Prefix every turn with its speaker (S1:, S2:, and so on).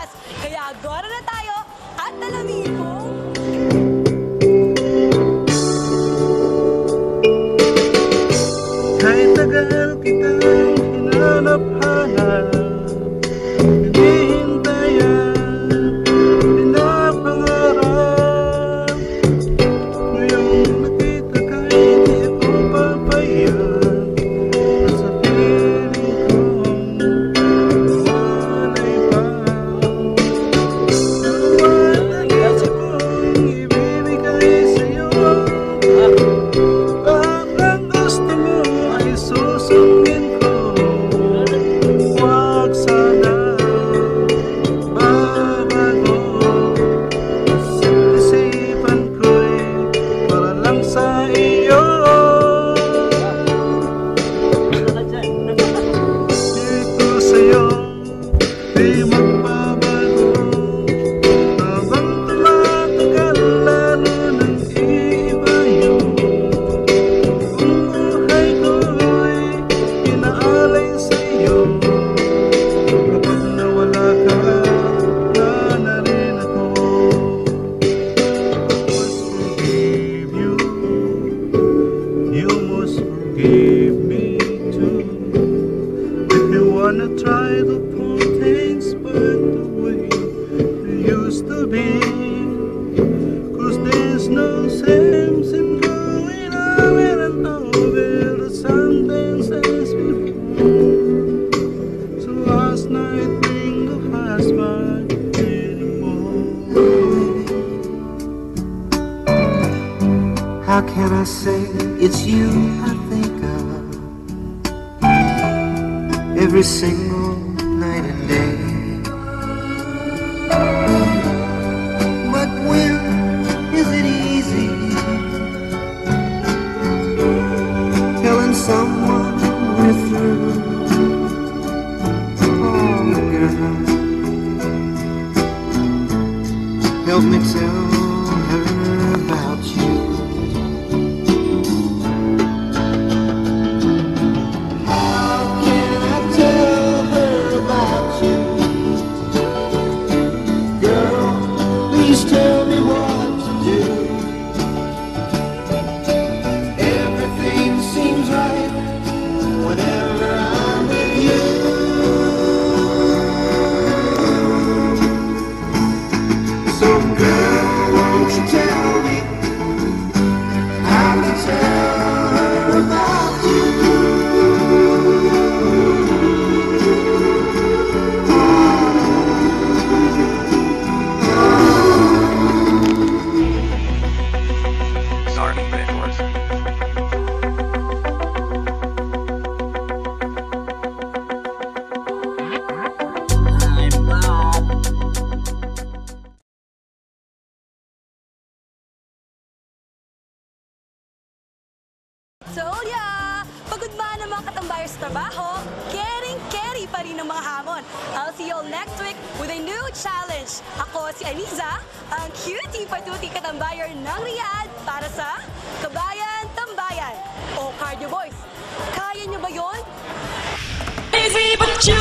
S1: oras. Kaya agora na tayo at alamin kung...
S2: Kahit tagal kitang hinanap-hanap, hinihintayan, pinapangarap. Ngayong nakita ka, hindi ako papayan. Sa piling kong walay pa. Naman ang isip kong ibibigay sa'yo. Ang gusto mo ay susundin ko. Huwag sana babago. Isipan ko'y para lang sa iyo. Ito sa'yo di magbabago. Habang tumatagal lalo ng iba yun. Buhay ko'y inaalay sa'yo. Kapag nawala ka, wala na rin ako. Must forgive you. You must forgive me too. If you wanna try to pull things back the way they used to be. 'Cause there's no sense in going over and over the same things as before. So last night bring the flashback anymore.
S3: How can I say it's you I think of every single night and day? But when is it easy telling someone we're through? Oh, girl, help me tell her about you. How can I tell her about you? Girl, please tell me what to do. Everything seems right whenever I'm with you. So girl, won't you tell me how to tell her about you?
S4: Sorry, Records.
S1: So yeah, pagod ba ng mga katambayo sa trabaho? Caring-carry pa rin ang mga hamon. I'll see you all next week with a new challenge. Ako si Aniza, ang cutie patuti katambayer ng Riyadh para sa Kabayan Tambayan o Cardio Boys. Kaya nyo ba yun?
S5: Crazy but you